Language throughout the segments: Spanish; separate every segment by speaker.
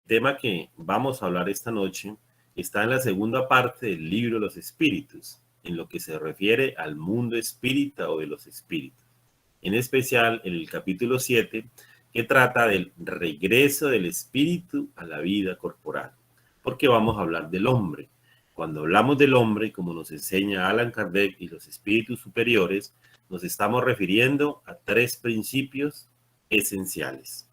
Speaker 1: tema que vamos a hablar esta noche está en la segunda parte del libro de los espíritus, en lo que se refiere al mundo espírita o de los espíritus. En especial en el capítulo 7, que trata del regreso del espíritu a la vida corporal, porque vamos a hablar del hombre. Cuando hablamos del hombre, como nos enseña Allan Kardec y los espíritus superiores, nos estamos refiriendo a tres principios esenciales.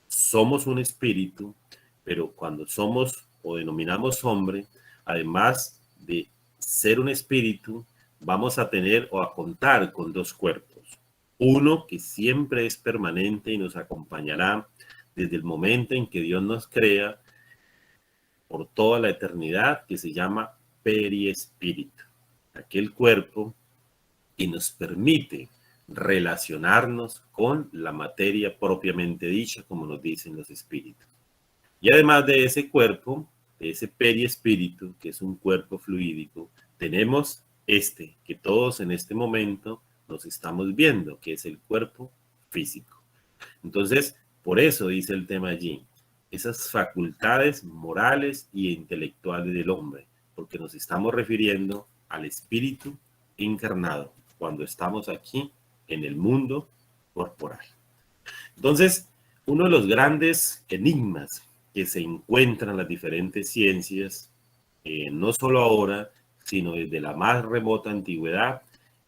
Speaker 1: Somos un espíritu, pero cuando somos o denominamos hombre, además de ser un espíritu, vamos a tener o a contar con dos cuerpos. Uno que siempre es permanente y nos acompañará desde el momento en que Dios nos crea por toda la eternidad, que se llama periespíritu. Aquel cuerpo que nos permite relacionarnos con la materia propiamente dicha, como nos dicen los espíritus. Y además de ese cuerpo, de ese periespíritu, que es un cuerpo fluídico, tenemos que todos en este momento nos estamos viendo, que es el cuerpo físico. Entonces, por eso dice el tema allí, esas facultades morales y intelectuales del hombre, porque nos estamos refiriendo al espíritu encarnado cuando estamos aquí en el mundo corporal. Entonces, uno de los grandes enigmas que se encuentran en las diferentes ciencias, no solo ahora, sino desde la más remota antigüedad,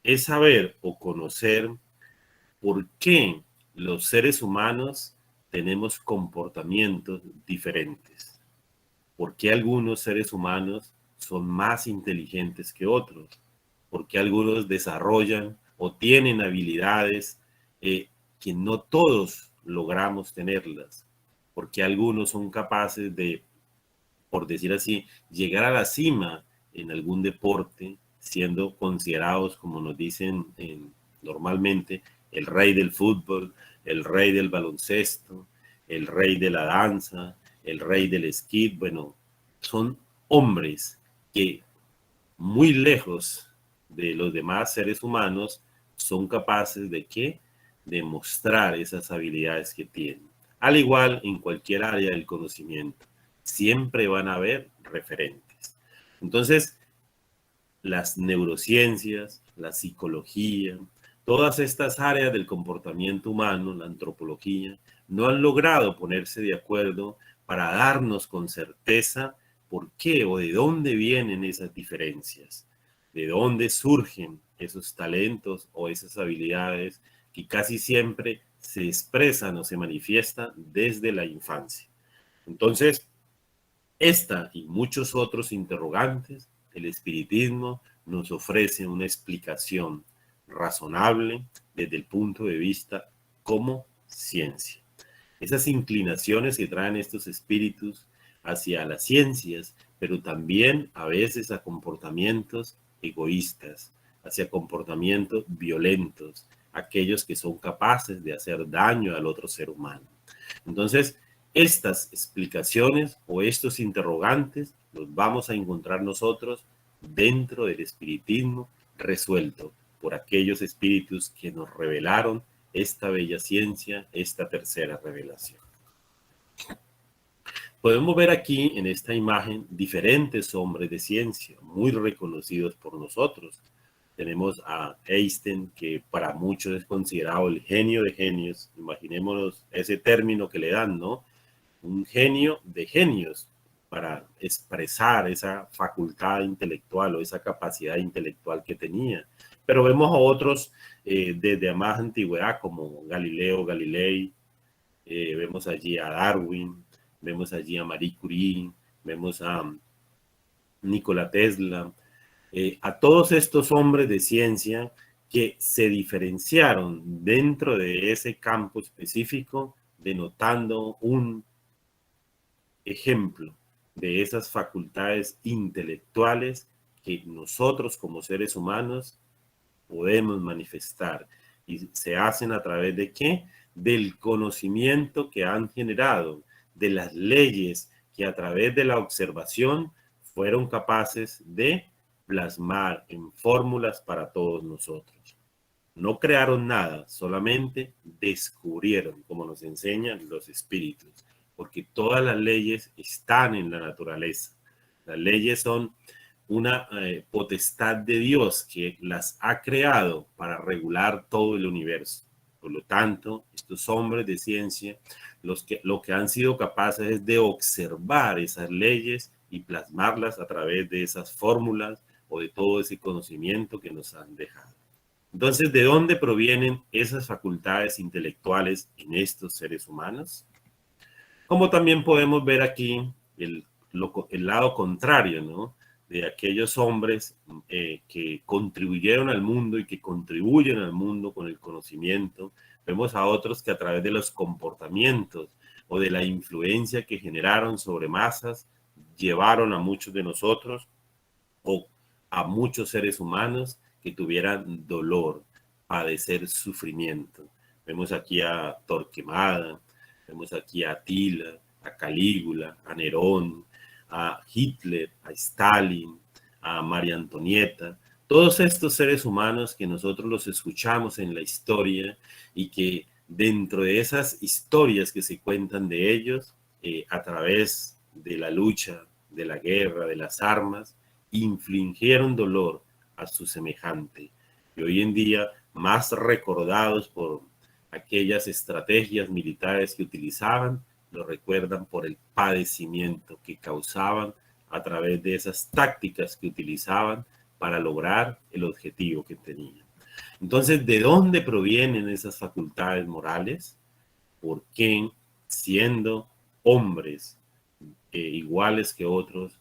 Speaker 1: es saber o conocer por qué los seres humanos tenemos comportamientos diferentes. ¿Por qué algunos seres humanos son más inteligentes que otros? ¿Por qué algunos desarrollan o tienen habilidades que no todos logramos tenerlas? ¿Por qué algunos son capaces de, por decir así, llegar a la cima en algún deporte, siendo considerados, como nos dicen normalmente, el rey del fútbol, el rey del baloncesto, el rey de la danza, el rey del esquí? Bueno, son hombres que muy lejos de los demás seres humanos son capaces de qué? De mostrar esas habilidades que tienen. Al igual en cualquier área del conocimiento, siempre van a haber referentes. Entonces, las neurociencias, la psicología, todas estas áreas del comportamiento humano, la antropología, no han logrado ponerse de acuerdo para darnos con certeza por qué o de dónde vienen esas diferencias, de dónde surgen esos talentos o esas habilidades que casi siempre se expresan o se manifiestan desde la infancia. Entonces, esta y muchos otros interrogantes, el espiritismo nos ofrece una explicación razonable desde el punto de vista como ciencia. Esas inclinaciones que traen estos espíritus hacia las ciencias, pero también a veces a comportamientos egoístas, hacia comportamientos violentos, aquellos que son capaces de hacer daño al otro ser humano. Entonces, estas explicaciones o estos interrogantes los vamos a encontrar nosotros dentro del espiritismo resuelto por aquellos espíritus que nos revelaron esta bella ciencia, esta tercera revelación. Podemos ver aquí en esta imagen diferentes hombres de ciencia muy reconocidos por nosotros. Tenemos a Einstein, que para muchos es considerado el genio de genios. Imaginémonos ese término que le dan, ¿no? Un genio de genios para expresar esa facultad intelectual o esa capacidad intelectual que tenía. Pero vemos a otros desde más antigüedad como Galileo Galilei, vemos allí a Darwin, vemos allí a Marie Curie, vemos a Nikola Tesla, a todos estos hombres de ciencia que se diferenciaron dentro de ese campo específico, denotando un ejemplo de esas facultades intelectuales que nosotros como seres humanos podemos manifestar y se hacen a través de qué? Del conocimiento que han generado, de las leyes que a través de la observación fueron capaces de plasmar en fórmulas para todos nosotros. No crearon nada, solamente descubrieron, como nos enseñan los espíritus. porque todas las leyes están en la naturaleza. Las leyes son una potestad de Dios que las ha creado para regular todo el universo. Por lo tanto, estos hombres de ciencia, lo que han sido capaces es de observar esas leyes y plasmarlas a través de esas fórmulas o de todo ese conocimiento que nos han dejado. Entonces, ¿de dónde provienen esas facultades intelectuales en estos seres humanos? Como también podemos ver aquí el lado contrario, ¿no? De aquellos hombres que contribuyeron al mundo y que contribuyen al mundo con el conocimiento. Vemos a otros que a través de los comportamientos o de la influencia que generaron sobre masas, llevaron a muchos de nosotros o a muchos seres humanos que tuvieran dolor, padecer sufrimiento. Vemos aquí a Torquemada, vemos aquí a Atila, a Calígula, a Nerón, a Hitler, a Stalin, a María Antonieta, todos estos seres humanos que nosotros los escuchamos en la historia y que dentro de esas historias que se cuentan de ellos, a través de la lucha, de la guerra, de las armas, infligieron dolor a su semejante. Y hoy en día, más recordados por aquellas estrategias militares que utilizaban, lo recuerdan por el padecimiento que causaban a través de esas tácticas que utilizaban para lograr el objetivo que tenían. Entonces, ¿de dónde provienen esas facultades morales? ¿Por qué, siendo hombres iguales que otros,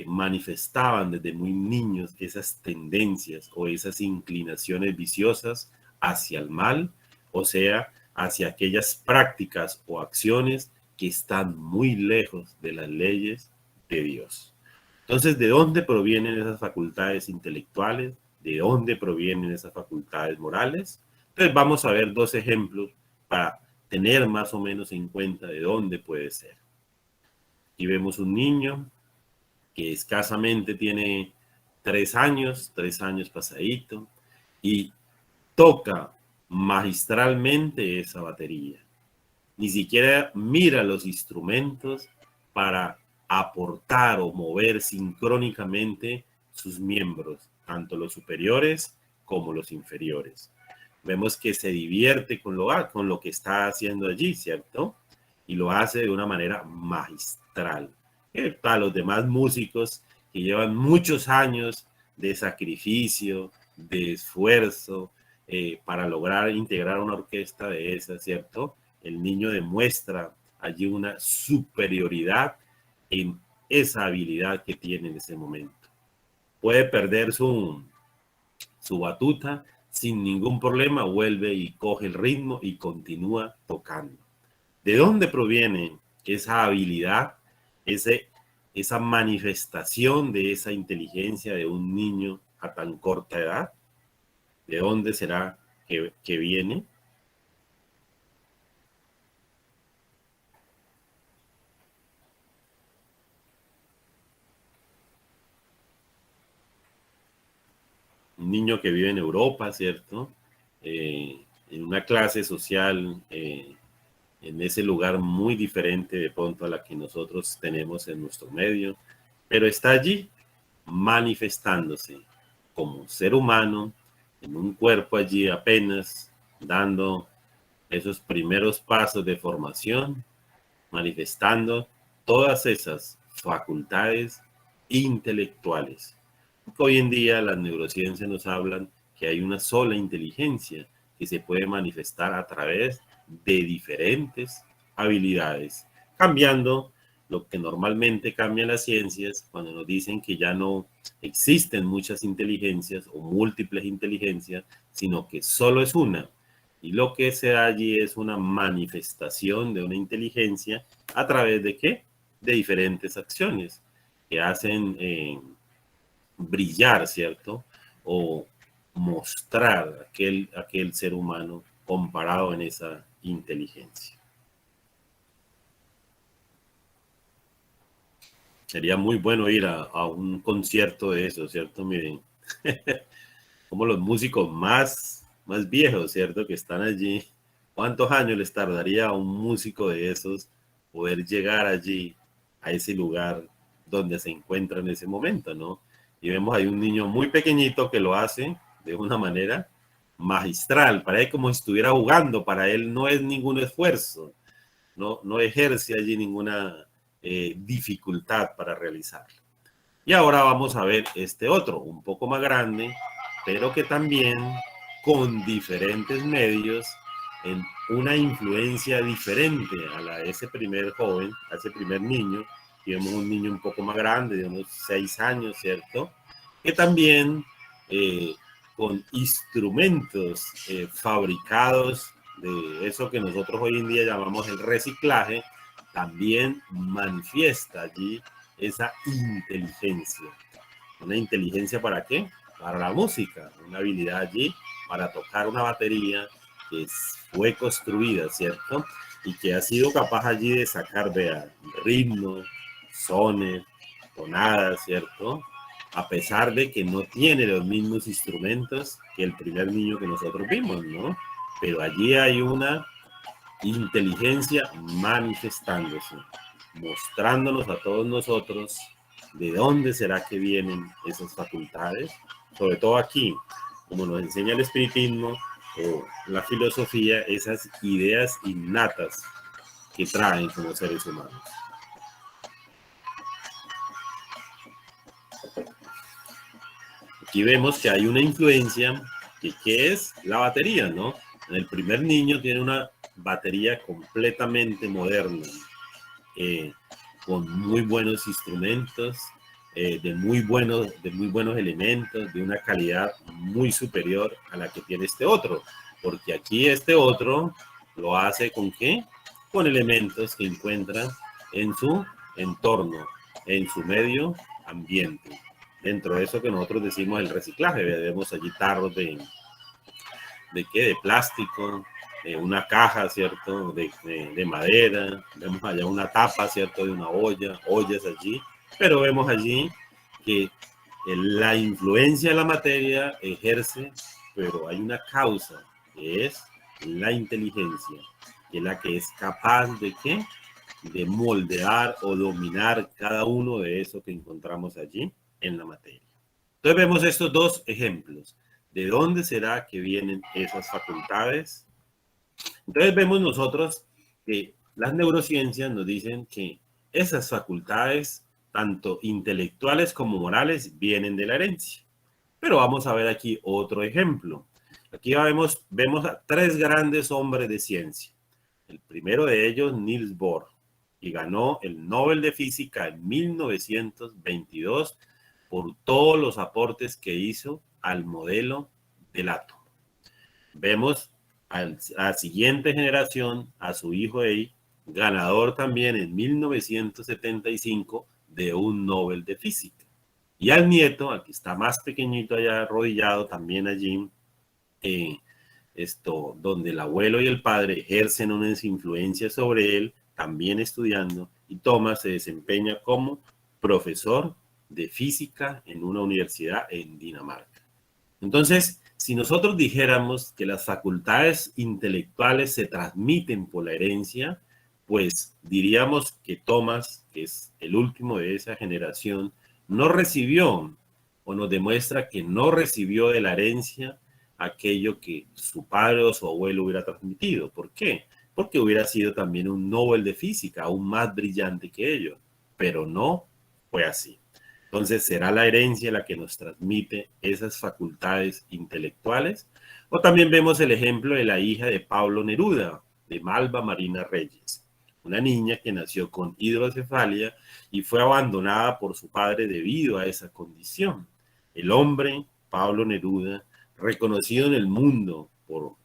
Speaker 1: manifestaban desde muy niños esas tendencias o esas inclinaciones viciosas hacia el mal, o sea, hacia aquellas prácticas o acciones que están muy lejos de las leyes de Dios? Entonces, ¿de dónde provienen esas facultades intelectuales? ¿De dónde provienen esas facultades morales? Entonces, vamos a ver dos ejemplos para tener más o menos en cuenta de dónde puede ser. Aquí vemos un niño que escasamente tiene 3 años pasadito, y toca magistralmente esa batería. Ni siquiera mira los instrumentos para aportar o mover sincrónicamente sus miembros, tanto los superiores como los inferiores. Vemos que se divierte con lo que está haciendo allí, ¿cierto? Y lo hace de una manera magistral. Para los demás músicos que llevan muchos años de sacrificio, de esfuerzo, para lograr integrar una orquesta de esa, ¿cierto? El niño demuestra allí una superioridad en esa habilidad que tiene en ese momento. Puede perder su batuta sin ningún problema, vuelve y coge el ritmo y continúa tocando. ¿De dónde proviene esa habilidad, ese, esa manifestación de esa inteligencia de un niño a tan corta edad? ¿De dónde será que viene? Un niño que vive en Europa, ¿cierto? En una clase social, en ese lugar muy diferente de pronto a la que nosotros tenemos en nuestro medio, pero está allí manifestándose como ser humano, en un cuerpo allí apenas dando esos primeros pasos de formación, manifestando todas esas facultades intelectuales. Hoy en día las neurociencias nos hablan que hay una sola inteligencia que se puede manifestar a través de diferentes habilidades, cambiando lo que normalmente cambian las ciencias cuando nos dicen que ya no existen muchas inteligencias o múltiples inteligencias, sino que solo es una. Y lo que se da allí es una manifestación de una inteligencia a través de qué? De diferentes acciones que hacen brillar, ¿cierto? O mostrar aquel ser humano comparado en esa inteligencia. Sería muy bueno ir a un concierto de eso, ¿cierto? Miren, como los músicos más viejos, ¿cierto? Que están allí. ¿Cuántos años les tardaría a un músico de esos poder llegar allí, a ese lugar donde se encuentra en ese momento, ¿no? Y vemos ahí un niño muy pequeñito que lo hace de una manera magistral, para él como si estuviera jugando, para él no es ningún esfuerzo, no ejerce allí ninguna dificultad para realizarlo. Y ahora vamos a ver este otro, un poco más grande, pero que también con diferentes medios, en una influencia diferente a la de ese primer joven, a ese primer niño. Y vemos un niño un poco más grande, de unos 6 años, ¿cierto? Que también con instrumentos fabricados de eso que nosotros hoy en día llamamos el reciclaje, también manifiesta allí esa inteligencia. ¿Una inteligencia para qué? Para la música, una habilidad allí para tocar una batería que fue construida, ¿cierto? Y que ha sido capaz allí de sacar, vea, ritmo, sones, tonadas, ¿cierto? A pesar de que no tiene los mismos instrumentos que el primer niño que nosotros vimos, ¿no? Pero allí hay una inteligencia manifestándose, mostrándonos a todos nosotros de dónde será que vienen esas facultades, sobre todo aquí, como nos enseña el espiritismo o la filosofía, esas ideas innatas que traen como seres humanos. Aquí vemos que hay una influencia que es la batería, ¿no? El primer niño tiene una batería completamente moderna, con muy buenos instrumentos, de muy buenos elementos, de una calidad muy superior a la que tiene este otro. Porque aquí este otro lo hace ¿con qué? Con elementos que encuentra en su entorno, en su medio ambiente. Dentro de eso que nosotros decimos el reciclaje, vemos allí tarros ¿de qué? De plástico, una caja, ¿cierto? De madera, vemos allá una tapa, ¿cierto? De una olla, ollas allí, pero vemos allí que la influencia de la materia ejerce, pero hay una causa, que es la inteligencia, que es la que es capaz de ¿qué? De moldear o dominar cada uno de eso que encontramos allí en la materia. Entonces vemos estos dos ejemplos. ¿De dónde será que vienen esas facultades? Entonces vemos nosotros que las neurociencias nos dicen que esas facultades, tanto intelectuales como morales, vienen de la herencia. Pero vamos a ver aquí otro ejemplo. Aquí vemos a tres grandes hombres de ciencia. El primero de ellos, Niels Bohr, y ganó el Nobel de Física en 1922 por todos los aportes que hizo al modelo del átomo. Vemos a la siguiente generación, a su hijo Ei, ganador también en 1975 de un Nobel de Física. Y al nieto, al que está más pequeñito allá arrodillado, también allí, donde el abuelo y el padre ejercen una influencia sobre él, también estudiando, y Thomas se desempeña como profesor de física en una universidad en Dinamarca. Entonces, si nosotros dijéramos que las facultades intelectuales se transmiten por la herencia, pues diríamos que Thomas, que es el último de esa generación, no recibió o nos demuestra que no recibió de la herencia aquello que su padre o su abuelo hubiera transmitido. ¿Por qué? Porque hubiera sido también un Nobel de física, aún más brillante que ellos, pero no fue así. Entonces, ¿será la herencia la que nos transmite esas facultades intelectuales? O también vemos el ejemplo de la hija de Pablo Neruda, de Malva Marina Reyes, una niña que nació con hidrocefalia y fue abandonada por su padre debido a esa condición. El hombre, Pablo Neruda, reconocido en el mundo por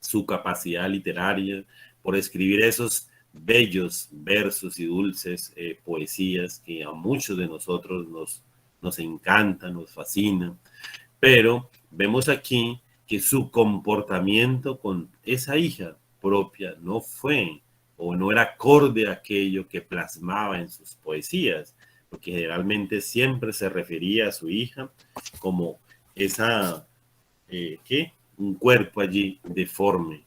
Speaker 1: su capacidad literaria, por escribir esos bellos versos y dulces poesías que a muchos de nosotros nos encantan, nos fascinan. Pero vemos aquí que su comportamiento con esa hija propia no fue o no era acorde a aquello que plasmaba en sus poesías, porque generalmente siempre se refería a su hija como esa, ¿qué? Un cuerpo allí deforme,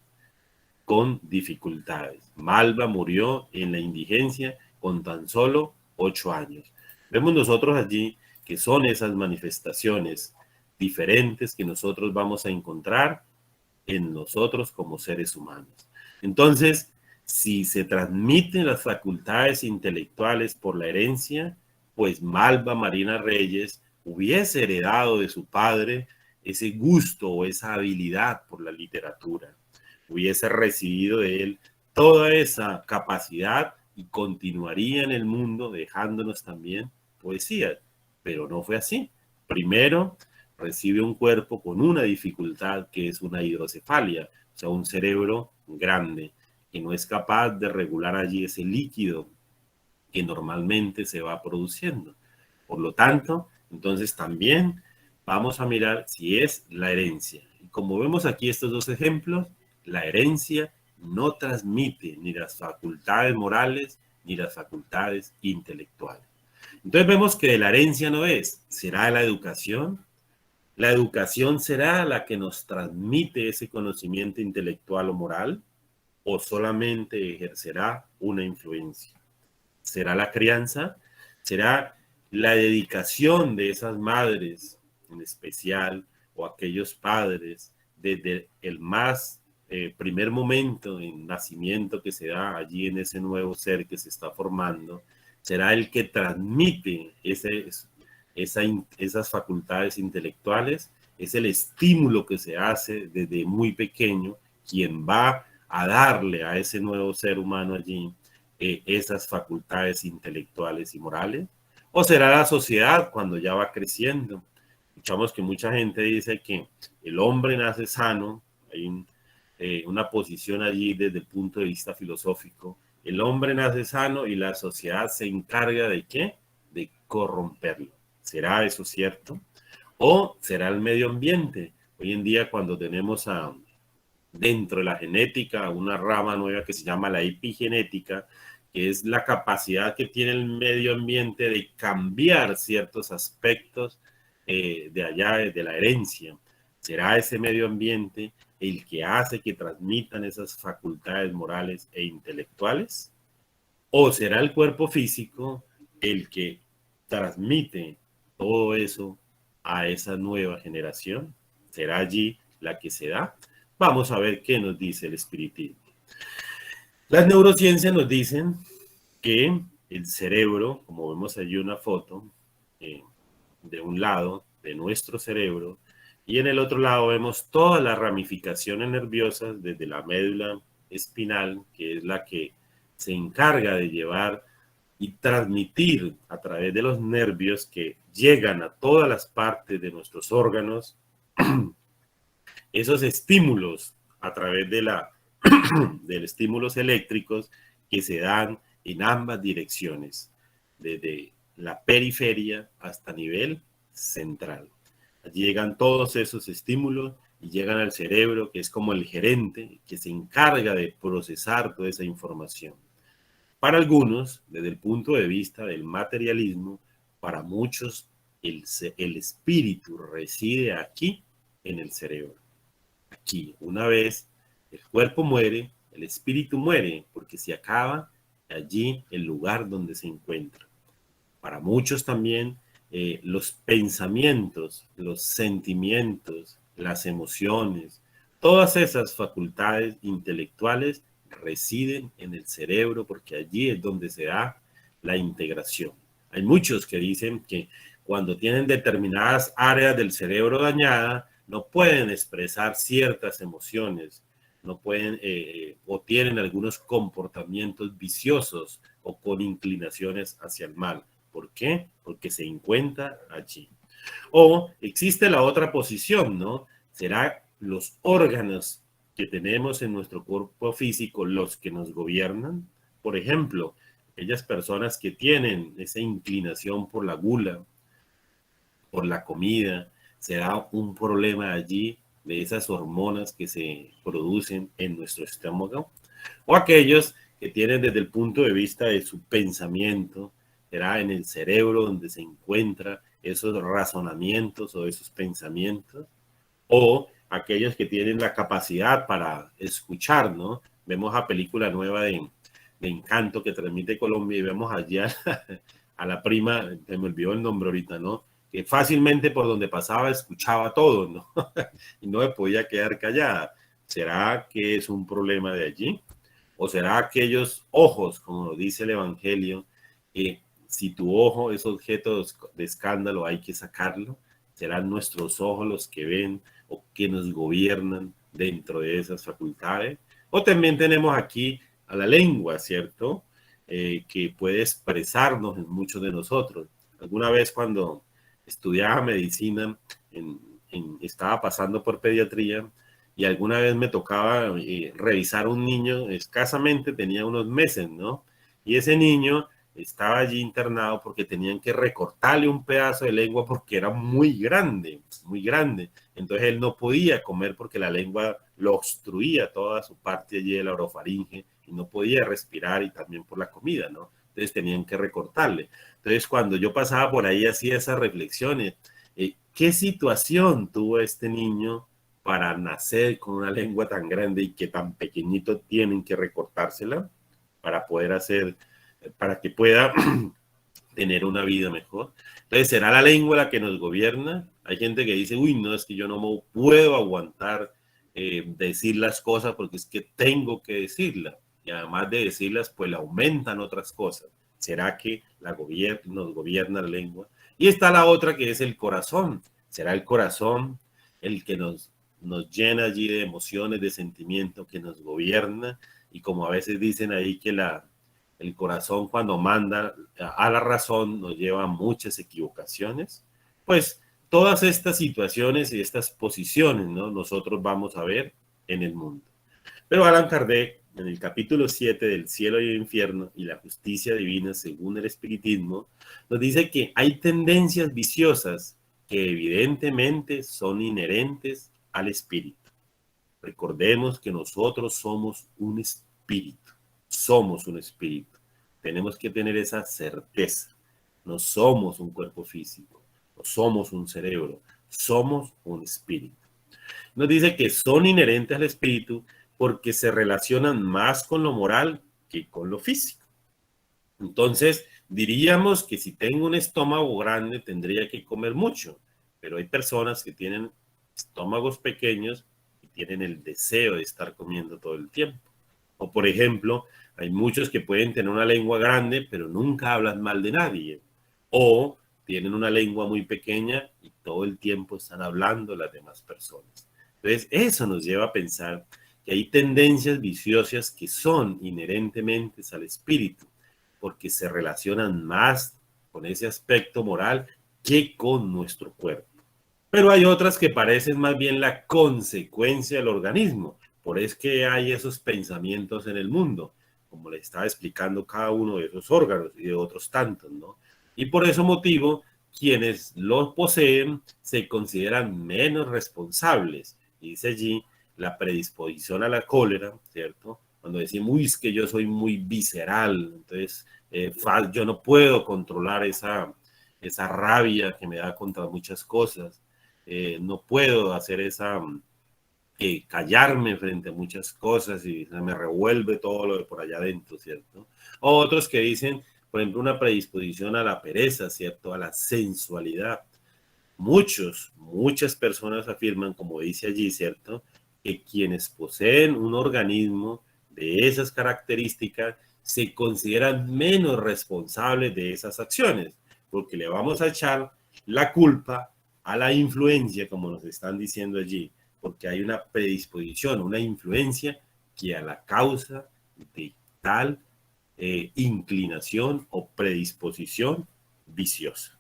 Speaker 1: con dificultades. Malva murió en la indigencia con tan solo 8 años. Vemos nosotros allí que son esas manifestaciones diferentes que nosotros vamos a encontrar en nosotros como seres humanos. Entonces, si se transmiten las facultades intelectuales por la herencia, pues Malva Marina Reyes hubiese heredado de su padre ese gusto o esa habilidad por la literatura. Hubiese recibido de él toda esa capacidad y continuaría en el mundo dejándonos también poesía. Pero no fue así. Primero, recibe un cuerpo con una dificultad que es una hidrocefalia, o sea, un cerebro grande que no es capaz de regular allí ese líquido que normalmente se va produciendo. Por lo tanto, entonces también vamos a mirar si es la herencia. Y como vemos aquí estos dos ejemplos, la herencia no transmite ni las facultades morales ni las facultades intelectuales. Entonces vemos que de la herencia no es, será de la educación. La educación será la que nos transmite ese conocimiento intelectual o moral, o solamente ejercerá una influencia. ¿Será la crianza? ¿Será la dedicación de esas madres en especial o aquellos padres desde el más primer momento en nacimiento que se da allí en ese nuevo ser que se está formando? ¿Será el que transmite esas facultades intelectuales? Es el estímulo que se hace desde muy pequeño quien va a darle a ese nuevo ser humano allí esas facultades intelectuales y morales? ¿O será la sociedad cuando ya va creciendo? Escuchamos que mucha gente dice que el hombre nace sano. Hay una posición allí desde el punto de vista filosófico. El hombre nace sano y la sociedad se encarga de ¿qué? De corromperlo. ¿Será eso cierto? ¿O será el medio ambiente? Hoy en día cuando tenemos dentro de la genética una rama nueva que se llama la epigenética, que es la capacidad que tiene el medio ambiente de cambiar ciertos aspectos de allá, de la herencia. ¿Será ese medio ambiente el que hace que transmitan esas facultades morales e intelectuales? ¿O será el cuerpo físico el que transmite todo eso a esa nueva generación? ¿Será allí la que se da? Vamos a ver qué nos dice el espiritismo. Las neurociencias nos dicen que el cerebro, como vemos allí una foto, de un lado de nuestro cerebro, y en el otro lado vemos todas las ramificaciones nerviosas desde la médula espinal, que es la que se encarga de llevar y transmitir a través de los nervios que llegan a todas las partes de nuestros órganos esos estímulos a través de de estímulos eléctricos que se dan en ambas direcciones, desde la periferia hasta nivel central. Allí llegan todos esos estímulos y llegan al cerebro, que es como el gerente que se encarga de procesar toda esa información. Para algunos, desde el punto de vista del materialismo, para muchos el espíritu reside aquí en el cerebro. Aquí, una vez el cuerpo muere, el espíritu muere, porque se acaba allí el lugar donde se encuentra. Para muchos también los pensamientos, los sentimientos, las emociones, todas esas facultades intelectuales residen en el cerebro porque allí es donde se da la integración. Hay muchos que dicen que cuando tienen determinadas áreas del cerebro dañadas, no pueden expresar ciertas emociones, no pueden o tienen algunos comportamientos viciosos o con inclinaciones hacia el mal. ¿Por qué? Porque se encuentra allí. O existe la otra posición, ¿no? ¿Será los órganos que tenemos en nuestro cuerpo físico los que nos gobiernan? Por ejemplo, aquellas personas que tienen esa inclinación por la gula, por la comida, será un problema allí de esas hormonas que se producen en nuestro estómago. O aquellos que tienen desde el punto de vista de su pensamiento, será en el cerebro donde se encuentran esos razonamientos o esos pensamientos. O aquellos que tienen la capacidad para escuchar, ¿no? vemos la película nueva de Encanto que transmite Colombia y vemos allá a la prima, se me olvidó el nombre ahorita, ¿no? Que fácilmente por donde pasaba escuchaba todo, ¿no? Y no me podía quedar callada. ¿Será que es un problema de allí? ¿O será aquellos ojos, como dice el Evangelio, que si tu ojo es objeto de escándalo hay que sacarlo? ¿Serán nuestros ojos los que ven o que nos gobiernan dentro de esas facultades? O también tenemos aquí a la lengua, ¿cierto? Que puede expresarnos en muchos de nosotros. Alguna vez cuando estudiaba medicina, estaba pasando por pediatría y alguna vez me tocaba revisar un niño, escasamente tenía unos meses, ¿no? Y ese niño estaba allí internado porque tenían que recortarle un pedazo de lengua porque era muy grande, muy grande. Entonces él no podía comer porque la lengua lo obstruía toda su parte allí de la orofaringe y no podía respirar y también por la comida, ¿no? Entonces tenían que recortarle. Entonces cuando yo pasaba por ahí hacía esas reflexiones. ¿Qué situación tuvo este niño para nacer con una lengua tan grande y que tan pequeñito tienen que recortársela para poder hacer, para que pueda tener una vida mejor? Entonces, ¿será la lengua la que nos gobierna? Hay gente que dice, uy, no, es que yo no puedo aguantar decir las cosas porque es que tengo que decirlas. Y además de decirlas, pues le aumentan otras cosas. ¿Será que nos gobierna la lengua? Y está la otra que es el corazón. ¿Será el corazón el que nos llena allí de emociones, de sentimientos, que nos gobierna? Y como a veces dicen ahí que el corazón cuando manda a la razón nos lleva a muchas equivocaciones. Pues todas estas situaciones y estas posiciones, ¿no? Nosotros vamos a ver en el mundo. Pero Allan Kardec, en el capítulo 7 del cielo y el infierno y la justicia divina según el espiritismo, nos dice que hay tendencias viciosas que evidentemente son inherentes al espíritu. Recordemos que nosotros somos un espíritu, somos un espíritu. Tenemos que tener esa certeza. No somos un cuerpo físico, no somos un cerebro, somos un espíritu. Nos dice que son inherentes al espíritu porque se relacionan más con lo moral que con lo físico. Entonces, diríamos que si tengo un estómago grande tendría que comer mucho, pero hay personas que tienen estómagos pequeños y tienen el deseo de estar comiendo todo el tiempo. O por ejemplo, hay muchos que pueden tener una lengua grande, pero nunca hablan mal de nadie. O tienen una lengua muy pequeña y todo el tiempo están hablando las demás personas. Entonces, eso nos lleva a pensar que hay tendencias viciosas que son inherentemente al espíritu, porque se relacionan más con ese aspecto moral que con nuestro cuerpo. Pero hay otras que parecen más bien la consecuencia del organismo. Por eso es que hay esos pensamientos en el mundo, como le estaba explicando cada uno de esos órganos y de otros tantos, ¿no? Y por ese motivo, quienes los poseen se consideran menos responsables. Y dice allí la predisposición a la cólera, ¿cierto? Cuando decimos, uy, es que yo soy muy visceral, entonces yo no puedo controlar esa rabia que me da contra muchas cosas. No puedo hacer callarme frente a muchas cosas y se me revuelve todo lo de por allá adentro, ¿cierto? O otros que dicen, por ejemplo, una predisposición a la pereza, ¿cierto? A la sensualidad. Muchas personas afirman, como dice allí, ¿cierto? Que quienes poseen un organismo de esas características se consideran menos responsables de esas acciones, porque le vamos a echar la culpa a la influencia, como nos están diciendo allí, porque hay una predisposición, una influencia que a la causa de tal inclinación o predisposición viciosa.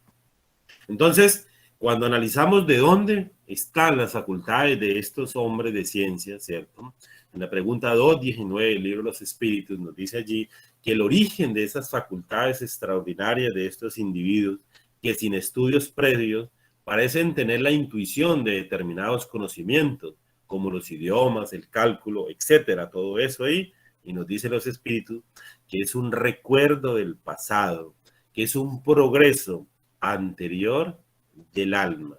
Speaker 1: Entonces, cuando analizamos de dónde están las facultades de estos hombres de ciencia, ¿cierto? En la pregunta 219 del libro de los Espíritus nos dice allí que el origen de esas facultades extraordinarias de estos individuos que sin estudios previos parecen tener la intuición de determinados conocimientos, como los idiomas, el cálculo, etcétera, todo eso ahí, y nos dice los espíritus que es un recuerdo del pasado, que es un progreso anterior del alma,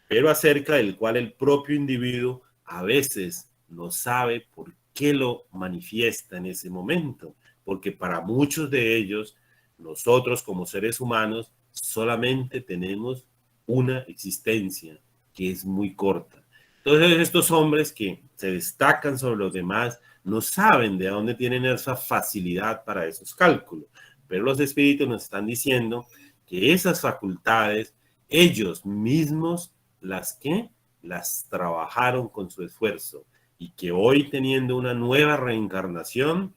Speaker 1: pero acerca del cual el propio individuo a veces no sabe por qué lo manifiesta en ese momento, porque para muchos de ellos, nosotros como seres humanos solamente tenemos una existencia que es muy corta. Entonces estos hombres que se destacan sobre los demás no saben de dónde tienen esa facilidad para esos cálculos, pero los espíritus nos están diciendo que esas facultades ellos mismos las trabajaron con su esfuerzo y que hoy teniendo una nueva reencarnación,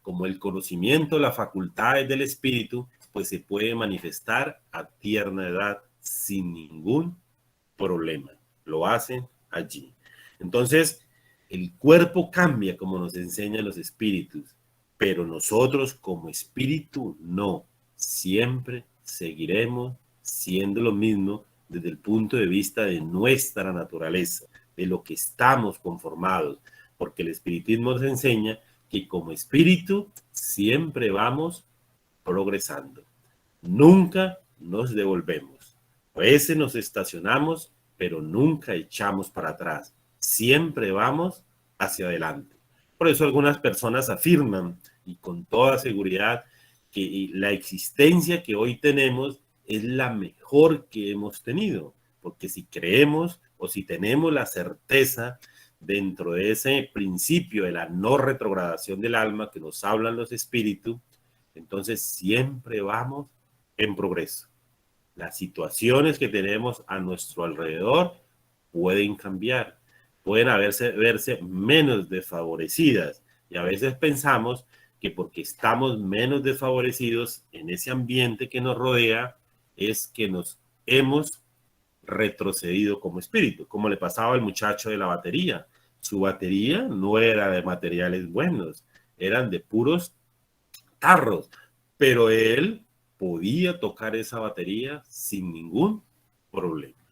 Speaker 1: como el conocimiento, las facultades del espíritu, pues se puede manifestar a tierna edad sin ningún problema. Lo hacen allí. Entonces, el cuerpo cambia como nos enseñan los espíritus, pero nosotros como espíritu no. Siempre seguiremos siendo lo mismo desde el punto de vista de nuestra naturaleza, de lo que estamos conformados, porque el espiritismo nos enseña que como espíritu siempre vamos progresando. Nunca nos devolvemos. A veces nos estacionamos, pero nunca echamos para atrás. Siempre vamos hacia adelante. Por eso algunas personas afirman, y con toda seguridad, que la existencia que hoy tenemos es la mejor que hemos tenido. Porque si creemos o si tenemos la certeza dentro de ese principio de la no retrogradación del alma que nos hablan los espíritus, entonces siempre vamos en progreso. Las situaciones que tenemos a nuestro alrededor pueden cambiar, pueden verse menos desfavorecidas. Y a veces pensamos que porque estamos menos desfavorecidos en ese ambiente que nos rodea, es que nos hemos retrocedido como espíritu, como le pasaba al muchacho de la batería. Su batería no era de materiales buenos, eran de puros tarros, pero él podía tocar esa batería sin ningún problema.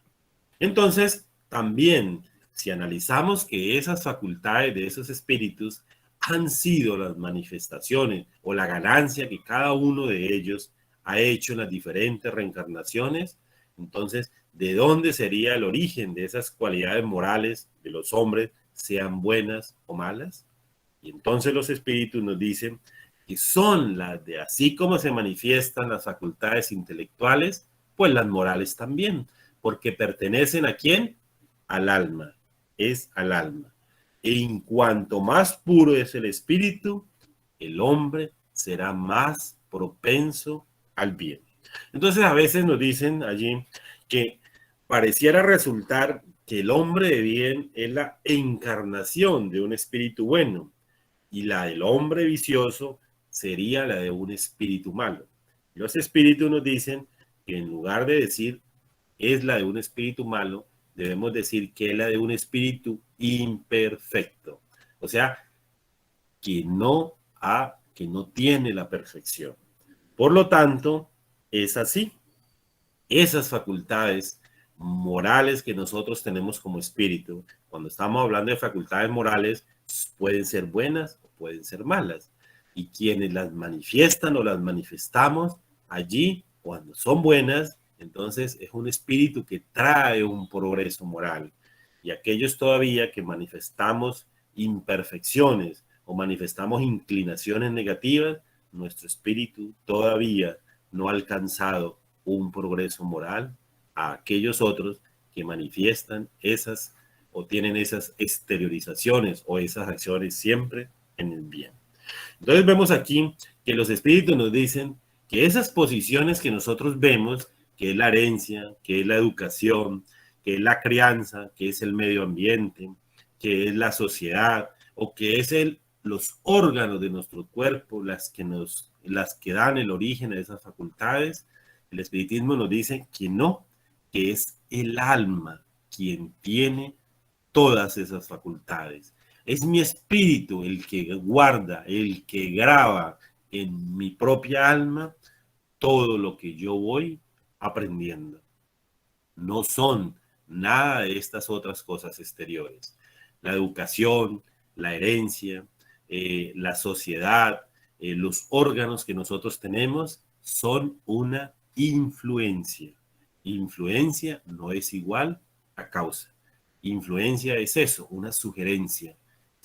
Speaker 1: Entonces, también, si analizamos que esas facultades de esos espíritus han sido las manifestaciones o la ganancia que cada uno de ellos ha hecho en las diferentes reencarnaciones, entonces, ¿de dónde sería el origen de esas cualidades morales de los hombres, sean buenas o malas? Y entonces los espíritus nos dicen que son las de así como se manifiestan las facultades intelectuales, pues las morales también, porque pertenecen a quién? Al alma, es al alma. E en cuanto más puro es el espíritu, el hombre será más propenso al bien. Entonces a veces nos dicen allí que pareciera resultar que el hombre de bien es la encarnación de un espíritu bueno, y la del hombre vicioso sería la de un espíritu malo. Los espíritus nos dicen que en lugar de decir es la de un espíritu malo, debemos decir que es la de un espíritu imperfecto. O sea, que no tiene la perfección. Por lo tanto, es así. Esas facultades morales que nosotros tenemos como espíritu, cuando estamos hablando de facultades morales, pueden ser buenas o pueden ser malas. Y quienes las manifiestan o las manifestamos allí, cuando son buenas, entonces es un espíritu que trae un progreso moral. Y aquellos todavía que manifestamos imperfecciones o manifestamos inclinaciones negativas, nuestro espíritu todavía no ha alcanzado un progreso moral a aquellos otros que manifiestan esas o tienen esas exteriorizaciones o esas acciones siempre en el bien. Entonces vemos aquí que los espíritus nos dicen que esas posiciones que nosotros vemos, que es la herencia, que es la educación, que es la crianza, que es el medio ambiente, que es la sociedad o que es los órganos de nuestro cuerpo las que dan el origen a esas facultades, el espiritismo nos dice que no, que es el alma quien tiene todas esas facultades. Es mi espíritu el que guarda, el que graba en mi propia alma todo lo que yo voy aprendiendo. No son nada de estas otras cosas exteriores. La educación, la herencia, la sociedad, los órganos que nosotros tenemos son una influencia. Influencia no es igual a causa. Influencia es eso, una sugerencia.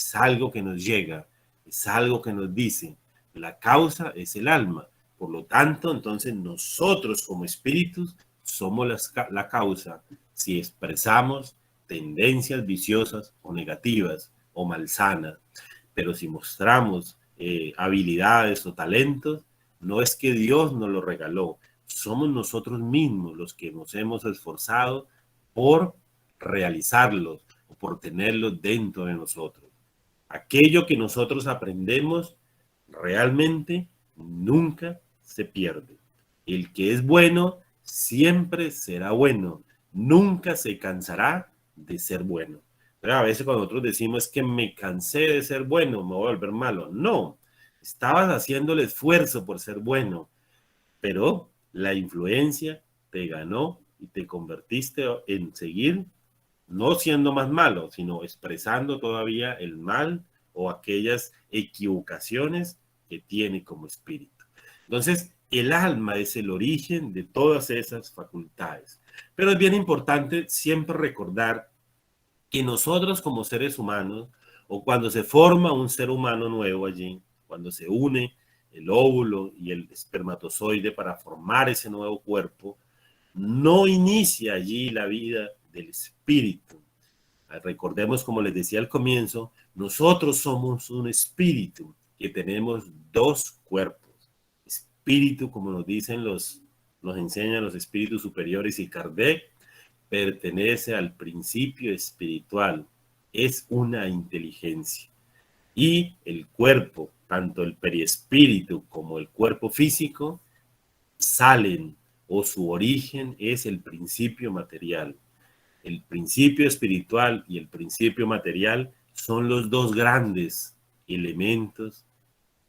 Speaker 1: es algo que nos llega, es algo que nos dice. La causa es el alma. Por lo tanto, entonces nosotros como espíritus somos la causa si expresamos tendencias viciosas o negativas o malsanas. Pero si mostramos habilidades o talentos, no es que Dios nos lo regaló, somos nosotros mismos los que nos hemos esforzado por realizarlos o por tenerlos dentro de nosotros. Aquello que nosotros aprendemos realmente nunca se pierde. El que es bueno siempre será bueno, nunca se cansará de ser bueno. Pero a veces cuando nosotros decimos que me cansé de ser bueno, me voy a volver malo. No, estabas haciendo el esfuerzo por ser bueno, pero la influencia te ganó y te convertiste en seguir no siendo más malo, sino expresando todavía el mal o aquellas equivocaciones que tiene como espíritu. Entonces, el alma es el origen de todas esas facultades. Pero es bien importante siempre recordar que nosotros como seres humanos, o cuando se forma un ser humano nuevo allí, cuando se une el óvulo y el espermatozoide para formar ese nuevo cuerpo, no inicia allí la vida del espíritu. Recordemos, como les decía al comienzo, nosotros somos un espíritu que tenemos dos cuerpos. Espíritu, como nos enseñan los espíritus superiores y Kardec, pertenece al principio espiritual, es una inteligencia. Y el cuerpo, tanto el periespíritu como el cuerpo físico, salen o su origen es el principio material. El principio espiritual y el principio material son los dos grandes elementos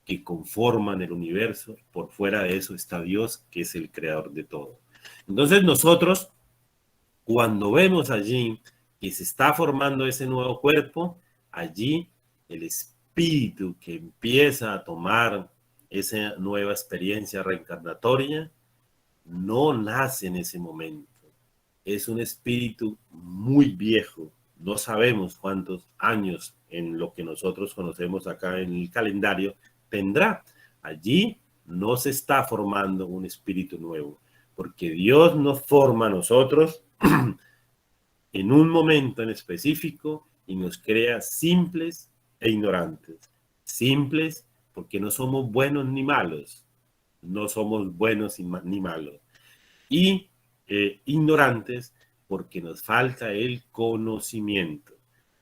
Speaker 1: que conforman el universo. Por fuera de eso está Dios, que es el creador de todo. Entonces nosotros, cuando vemos allí que se está formando ese nuevo cuerpo, allí el espíritu que empieza a tomar esa nueva experiencia reencarnatoria no nace en ese momento. Es un espíritu muy viejo. No sabemos cuántos años en lo que nosotros conocemos acá en el calendario tendrá. Allí no se está formando un espíritu nuevo, porque Dios nos forma a nosotros en un momento en específico y nos crea simples e ignorantes. Simples porque no somos buenos ni malos. No somos buenos ni malos. Y ignorantes porque nos falta el conocimiento.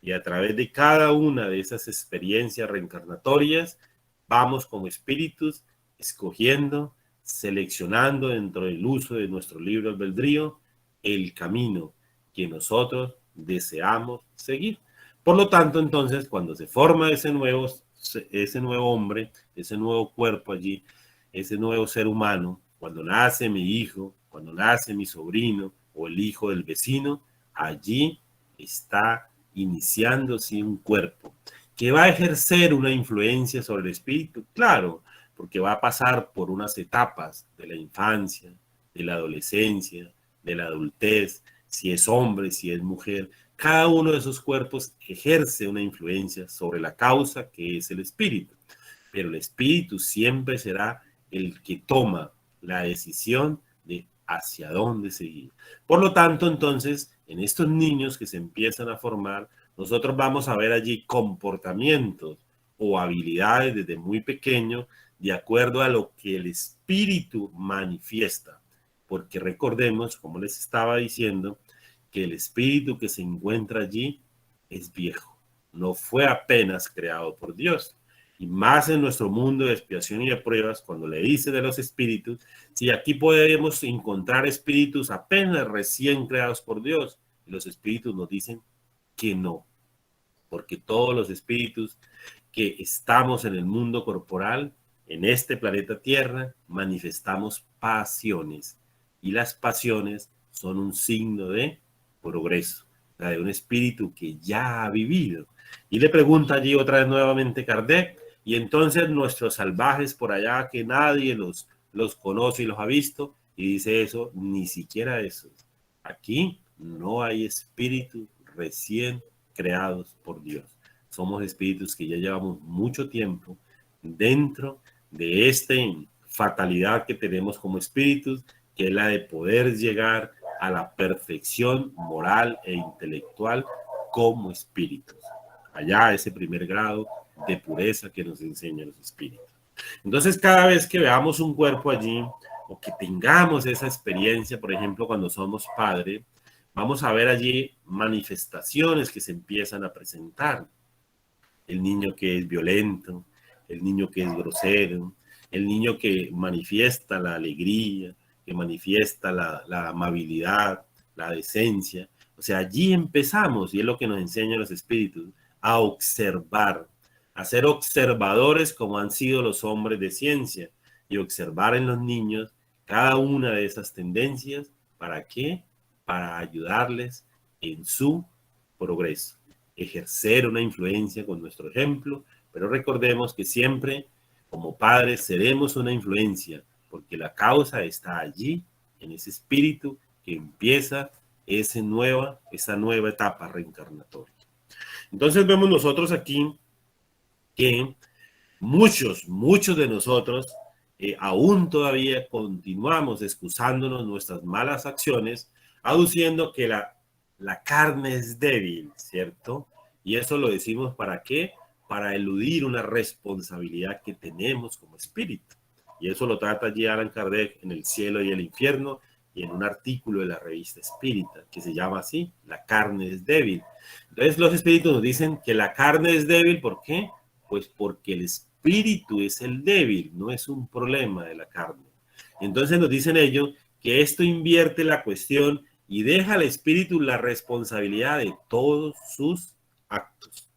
Speaker 1: Y a través de cada una de esas experiencias reencarnatorias, vamos como espíritus escogiendo, seleccionando dentro del uso de nuestro libre albedrío el camino que nosotros deseamos seguir. Por lo tanto, entonces, cuando se forma ese nuevo hombre, ese nuevo cuerpo allí, ese nuevo ser humano, cuando nace mi hijo, cuando nace mi sobrino o el hijo del vecino, allí está iniciándose un cuerpo que va a ejercer una influencia sobre el espíritu, claro, porque va a pasar por unas etapas de la infancia, de la adolescencia, de la adultez, si es hombre, si es mujer. Cada uno de esos cuerpos ejerce una influencia sobre la causa que es el espíritu, pero el espíritu siempre será el que toma la decisión de hacia dónde seguir. Por lo tanto, entonces, en estos niños que se empiezan a formar, nosotros vamos a ver allí comportamientos o habilidades desde muy pequeño de acuerdo a lo que el espíritu manifiesta. Porque recordemos, como les estaba diciendo, que el espíritu que se encuentra allí es viejo, no fue apenas creado por Dios. Y más en nuestro mundo de expiación y de pruebas, cuando le dice de los espíritus, si aquí podemos encontrar espíritus apenas recién creados por Dios, y los espíritus nos dicen que no, porque todos los espíritus que estamos en el mundo corporal, en este planeta Tierra, manifestamos pasiones, y las pasiones son un signo de progreso, de un espíritu que ya ha vivido. Y le pregunta allí otra vez nuevamente Kardec, y entonces nuestros salvajes por allá que nadie los conoce y los ha visto, y dice eso, ni siquiera eso. Aquí no hay espíritus recién creados por Dios. somos espíritus que ya llevamos mucho tiempo dentro de esta fatalidad que tenemos como espíritus, que es la de poder llegar a la perfección moral e intelectual como espíritus. Allá ese primer grado de pureza que nos enseñan los espíritus. Entonces, cada vez que veamos un cuerpo allí, o que tengamos esa experiencia, por ejemplo, cuando somos padres, vamos a ver allí manifestaciones que se empiezan a presentar. El niño que es violento, el niño que es grosero, el niño que manifiesta la alegría, que manifiesta la amabilidad, la decencia. O sea, allí empezamos, y es lo que nos enseñan los espíritus, a observar, a ser observadores como han sido los hombres de ciencia, y observar en los niños cada una de esas tendencias. ¿Para qué? Para ayudarles en su progreso, ejercer una influencia con nuestro ejemplo, pero recordemos que siempre como padres seremos una influencia, porque la causa está allí, en ese espíritu que empieza esa nueva etapa reencarnatoria. Entonces vemos nosotros aquí que muchos de nosotros aún todavía continuamos excusándonos nuestras malas acciones, aduciendo que la carne es débil, ¿cierto? Y eso lo decimos ¿para qué? Para eludir una responsabilidad que tenemos como espíritu. Y eso lo trata allí Allan Kardec en El cielo y el infierno, y en un artículo de la revista Espírita, que se llama así, La carne es débil. Entonces los espíritus nos dicen que la carne es débil, ¿por qué? Pues porque el espíritu es el débil, no es un problema de la carne. Entonces nos dicen ellos que esto invierte la cuestión y deja al espíritu la responsabilidad de todos sus actos.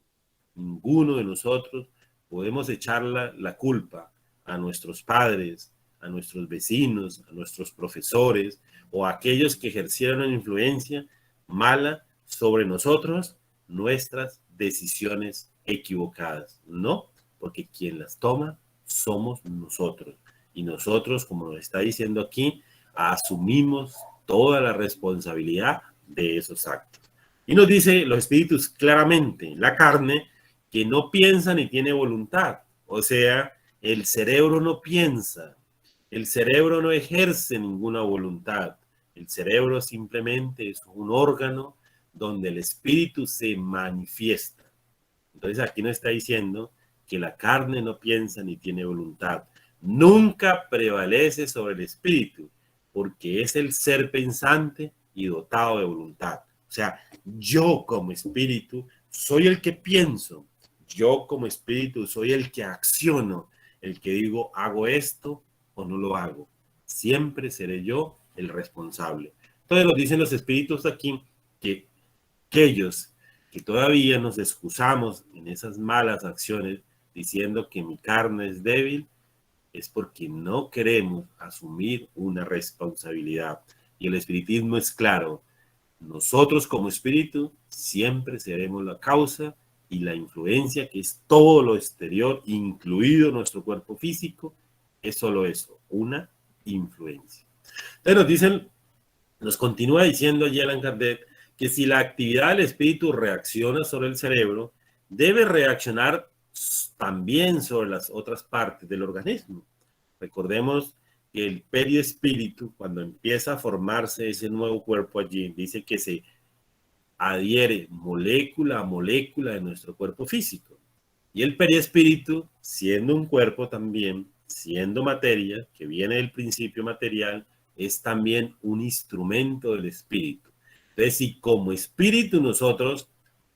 Speaker 1: Ninguno de nosotros podemos echar la culpa a nuestros padres, a nuestros vecinos, a nuestros profesores o a aquellos que ejercieron una influencia mala sobre nosotros, nuestras decisiones equivocadas. No, porque quien las toma somos nosotros. Y nosotros, como nos está diciendo aquí, asumimos toda la responsabilidad de esos actos. Y nos dice los espíritus claramente, la carne, que no piensa ni tiene voluntad. O sea, el cerebro no piensa, el cerebro no ejerce ninguna voluntad. El cerebro simplemente es un órgano donde el espíritu se manifiesta. Entonces aquí nos está diciendo que la carne no piensa ni tiene voluntad. Nunca prevalece sobre el espíritu, porque es el ser pensante y dotado de voluntad. O sea, yo como espíritu soy el que pienso. Yo como espíritu soy el que acciono, el que digo, hago esto o no lo hago. Siempre seré yo el responsable. Entonces nos dicen los espíritus aquí que aquellos que todavía nos excusamos en esas malas acciones diciendo que mi carne es débil, es porque no queremos asumir una responsabilidad. Y el espiritismo es claro, nosotros como espíritu siempre seremos la causa y la influencia, que es todo lo exterior, incluido nuestro cuerpo físico, es solo eso, una influencia. Entonces nos dicen, nos continúa diciendo allí Allan Kardec, que si la actividad del espíritu reacciona sobre el cerebro, debe reaccionar también sobre las otras partes del organismo. Recordemos que el periespíritu, cuando empieza a formarse ese nuevo cuerpo allí, dice que se adhiere molécula a molécula de nuestro cuerpo físico. Y el periespíritu, siendo un cuerpo también, siendo materia, que viene del principio material, es también un instrumento del espíritu. Entonces, si como espíritu nosotros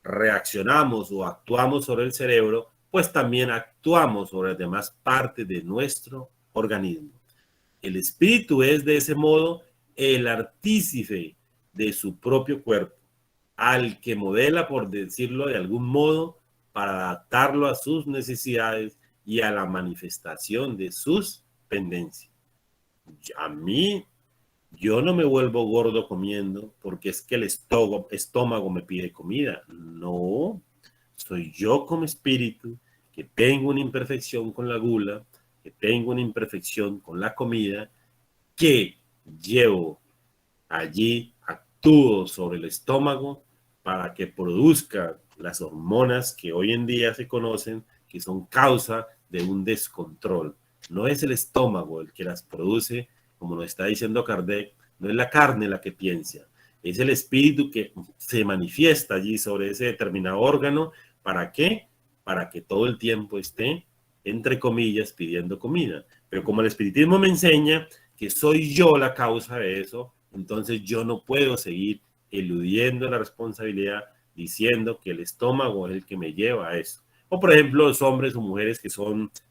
Speaker 1: reaccionamos o actuamos sobre el cerebro, pues también actuamos sobre las demás partes de nuestro organismo. El espíritu es de ese modo el artífice de su propio cuerpo, al que modela, por decirlo de algún modo, para adaptarlo a sus necesidades y a la manifestación de sus tendencias. A mí, yo no me vuelvo gordo comiendo porque es que el estómago me pide comida. No, soy yo como espíritu que tengo una imperfección con la gula, que tengo una imperfección con la comida, que llevo allí, actúo sobre el estómago para que produzca las hormonas que hoy en día se conocen, que son causa de un descontrol. No es el estómago el que las produce, como nos está diciendo Kardec, no es la carne la que piensa, es el espíritu que se manifiesta allí sobre ese determinado órgano. ¿Para qué? Para que todo el tiempo esté, entre comillas, pidiendo comida. Pero como el espiritismo me enseña que soy yo la causa de eso, entonces yo no puedo seguir eludiendo la responsabilidad diciendo que el estómago es el que me lleva a eso. O por ejemplo, los hombres o mujeres que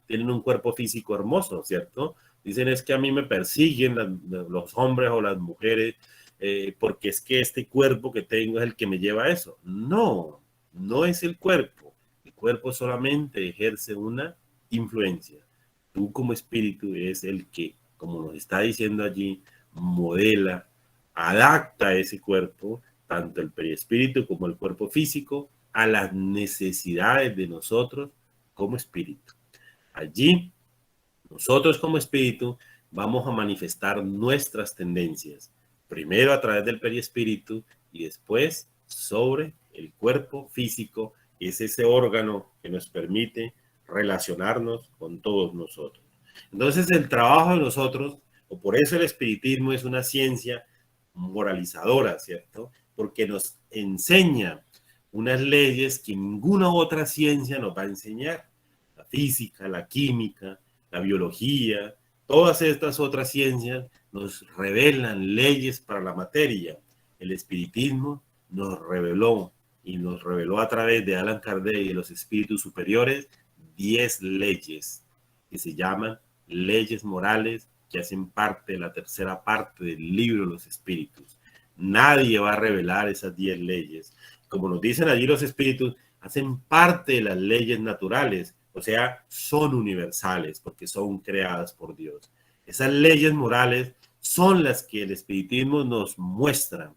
Speaker 1: tienen un cuerpo físico hermoso, ¿cierto? Dicen es que a mí me persiguen los hombres o las mujeres porque es que este cuerpo que tengo es el que me lleva a eso. No, no es el cuerpo. El cuerpo solamente ejerce una influencia. Tú como espíritu es el que, como nos está diciendo allí, modela, adapta ese cuerpo, tanto el perispíritu como el cuerpo físico, a las necesidades de nosotros como espíritu. Allí, nosotros como espíritu vamos a manifestar nuestras tendencias, primero a través del perispíritu y después sobre el cuerpo físico, que es ese órgano que nos permite relacionarnos con todos nosotros. Entonces, el trabajo de nosotros, o por eso el espiritismo es una ciencia moralizadora, ¿cierto? Porque nos enseña unas leyes que ninguna otra ciencia nos va a enseñar. La física, la química, la biología, todas estas otras ciencias nos revelan leyes para la materia. El espiritismo nos reveló y nos reveló a través de Allan Kardec y de los espíritus superiores 10 leyes que se llaman leyes morales, que hacen parte de la tercera parte del libro de los espíritus. Nadie va a revelar esas 10 leyes. Como nos dicen allí los espíritus, hacen parte de las leyes naturales, o sea, son universales porque son creadas por Dios. Esas leyes morales son las que el espiritismo nos muestra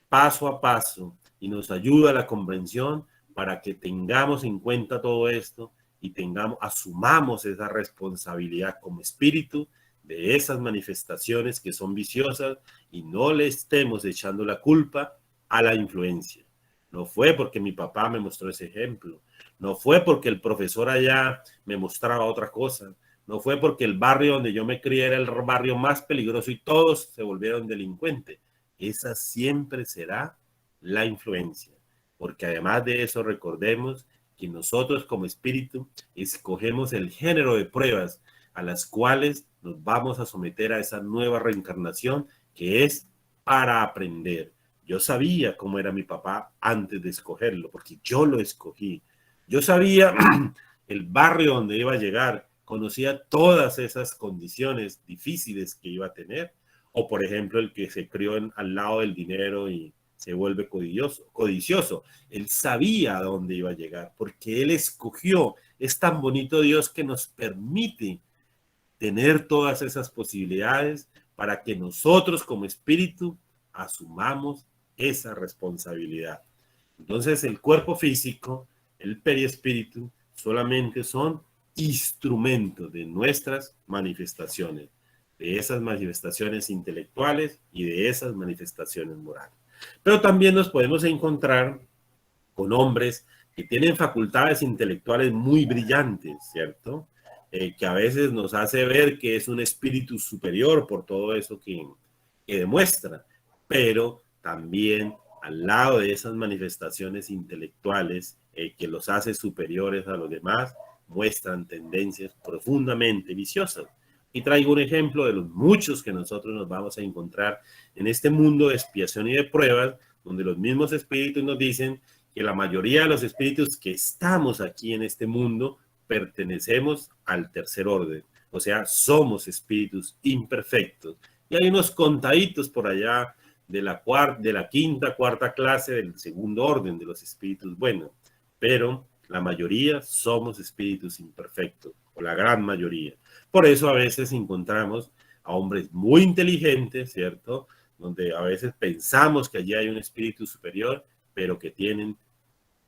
Speaker 1: paso a paso y nos ayuda a la comprensión para que tengamos en cuenta todo esto y asumamos esa responsabilidad como espíritu de esas manifestaciones que son viciosas y no le estemos echando la culpa a la influencia. No fue porque mi papá me mostró ese ejemplo, no fue porque el profesor allá me mostraba otra cosa, no fue porque el barrio donde yo me crié era el barrio más peligroso y todos se volvieron delincuentes. Esa siempre será la influencia, porque además de eso recordemos que nosotros como espíritu escogemos el género de pruebas a las cuales nos vamos a someter a esa nueva reencarnación que es para aprender. Yo sabía cómo era mi papá antes de escogerlo, porque yo lo escogí. Yo sabía el barrio donde iba a llegar, conocía todas esas condiciones difíciles que iba a tener, o por ejemplo el que se crió al lado del dinero y se vuelve codicioso. Él sabía a dónde iba a llegar, porque él escogió. Es tan bonito Dios que nos permite tener todas esas posibilidades para que nosotros como espíritu asumamos esa responsabilidad. Entonces el cuerpo físico, el perispíritu, solamente son instrumentos de nuestras manifestaciones, de esas manifestaciones intelectuales y de esas manifestaciones morales. Pero también nos podemos encontrar con hombres que tienen facultades intelectuales muy brillantes, ¿cierto? Que a veces nos hace ver que es un espíritu superior por todo eso que demuestra, pero también al lado de esas manifestaciones intelectuales que los hace superiores a los demás, muestran tendencias profundamente viciosas. Y traigo un ejemplo de los muchos que nosotros nos vamos a encontrar en este mundo de expiación y de pruebas, donde los mismos espíritus nos dicen que la mayoría de los espíritus que estamos aquí en este mundo pertenecemos al tercer orden, o sea, somos espíritus imperfectos. Y hay unos contaditos por allá de la quinta, cuarta clase del segundo orden de los espíritus buenos, pero la mayoría somos espíritus imperfectos, o la gran mayoría. Por eso a veces encontramos a hombres muy inteligentes, ¿cierto? Donde a veces pensamos que allí hay un espíritu superior, pero que tienen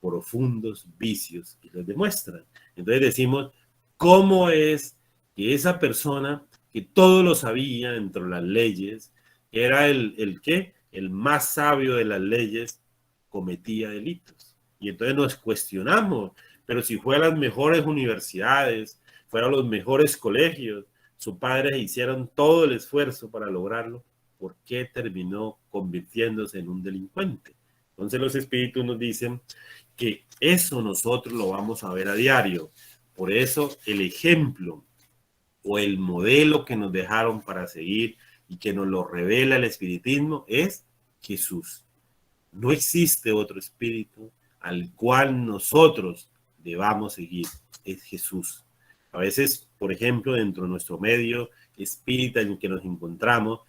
Speaker 1: profundos vicios y los demuestran. Entonces decimos, ¿cómo es que esa persona que todo lo sabía dentro de las leyes, era el más sabio de las leyes, cometía delitos? Y entonces nos cuestionamos, pero si fue a las mejores universidades, fueron a los mejores colegios, sus padres hicieron todo el esfuerzo para lograrlo, ¿por qué terminó convirtiéndose en un delincuente? Entonces los espíritus nos dicen que eso nosotros lo vamos a ver a diario. Por eso el ejemplo o el modelo que nos dejaron para seguir y que nos lo revela el espiritismo es Jesús. No existe otro espíritu al cual nosotros debamos seguir. Es Jesús. A veces, por ejemplo, dentro de nuestro medio espírita en el que nos encontramos,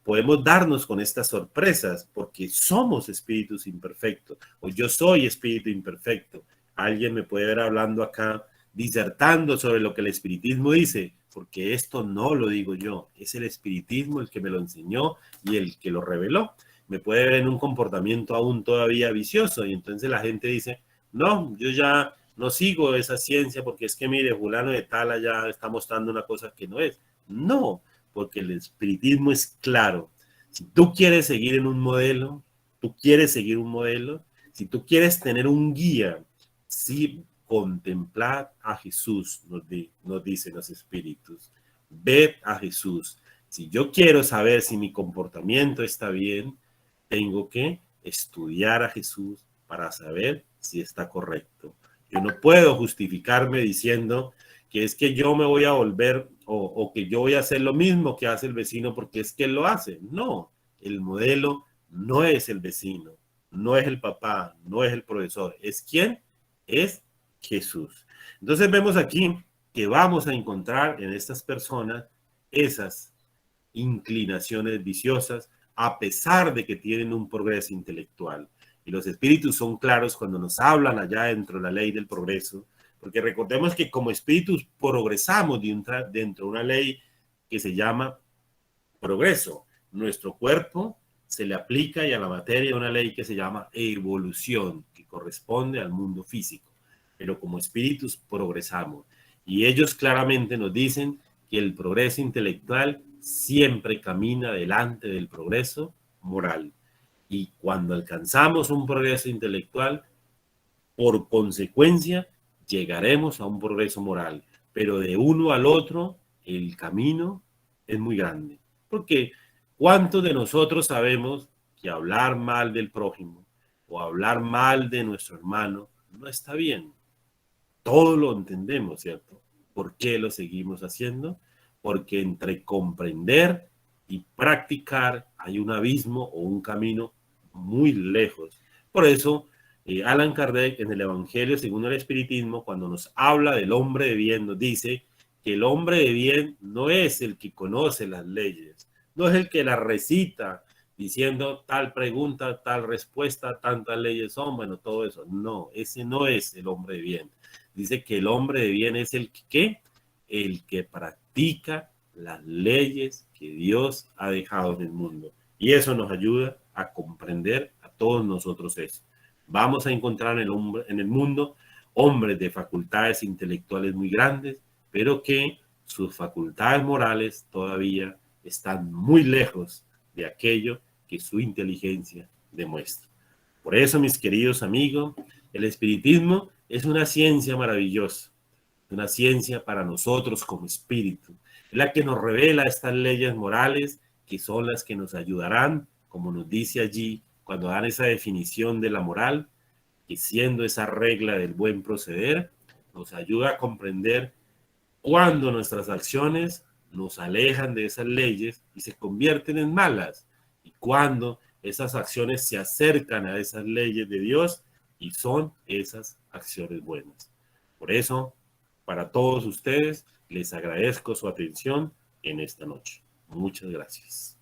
Speaker 1: podemos darnos con estas sorpresas porque somos espíritus imperfectos o yo soy espíritu imperfecto. Alguien me puede ver hablando acá, disertando sobre lo que el espiritismo dice, porque esto no lo digo yo, es el espiritismo el que me lo enseñó y el que lo reveló. Me puede ver en un comportamiento aún todavía vicioso y entonces la gente dice, no, yo ya no sigo esa ciencia porque es que mire, fulano de tal allá está mostrando una cosa que no es. No, porque el espiritismo es claro. Si tú quieres seguir en un modelo, tú quieres seguir un modelo, si tú quieres tener un guía, sí, contemplad a Jesús, nos dicen los espíritus. Ved a Jesús. Si yo quiero saber si mi comportamiento está bien, tengo que estudiar a Jesús para saber si está correcto. Yo no puedo justificarme diciendo que es que yo me voy a volver o que yo voy a hacer lo mismo que hace el vecino porque es que él lo hace. No, el modelo no es el vecino, no es el papá, no es el profesor. ¿Es quién? Es Jesús. Entonces vemos aquí que vamos a encontrar en estas personas esas inclinaciones viciosas a pesar de que tienen un progreso intelectual. Y los espíritus son claros cuando nos hablan allá dentro de la ley del progreso, porque recordemos que como espíritus progresamos dentro de una ley que se llama progreso. Nuestro cuerpo se le aplica y a la materia una ley que se llama evolución, que corresponde al mundo físico. Pero como espíritus progresamos. Y ellos claramente nos dicen que el progreso intelectual siempre camina delante del progreso moral. Y cuando alcanzamos un progreso intelectual, por consecuencia, llegaremos a un progreso moral. Pero de uno al otro, el camino es muy grande. Porque ¿cuántos de nosotros sabemos que hablar mal del prójimo o hablar mal de nuestro hermano no está bien? Todo lo entendemos, ¿cierto? ¿Por qué lo seguimos haciendo? Porque entre comprender y practicar hay un abismo o un camino muy lejos. Por eso, Allan Kardec en el Evangelio según el Espiritismo, cuando nos habla del hombre de bien, nos dice que el hombre de bien no es el que conoce las leyes, no es el que las recita diciendo tal pregunta, tal respuesta, tantas leyes son, bueno, todo eso. No, ese no es el hombre de bien. Dice que el hombre de bien es el que practica las leyes que Dios ha dejado en el mundo. Y eso nos ayuda a comprender a todos nosotros eso. Vamos a encontrar en el mundo hombres de facultades intelectuales muy grandes, pero que sus facultades morales todavía están muy lejos de aquello que su inteligencia demuestra. Por eso, mis queridos amigos, el espiritismo es una ciencia maravillosa, una ciencia para nosotros como espíritu, es la que nos revela estas leyes morales que son las que nos ayudarán, como nos dice allí, cuando dan esa definición de la moral, que siendo esa regla del buen proceder, nos ayuda a comprender cuando nuestras acciones nos alejan de esas leyes y se convierten en malas, y cuando esas acciones se acercan a esas leyes de Dios y son esas acciones buenas. Por eso, para todos ustedes, les agradezco su atención en esta noche. Muchas gracias.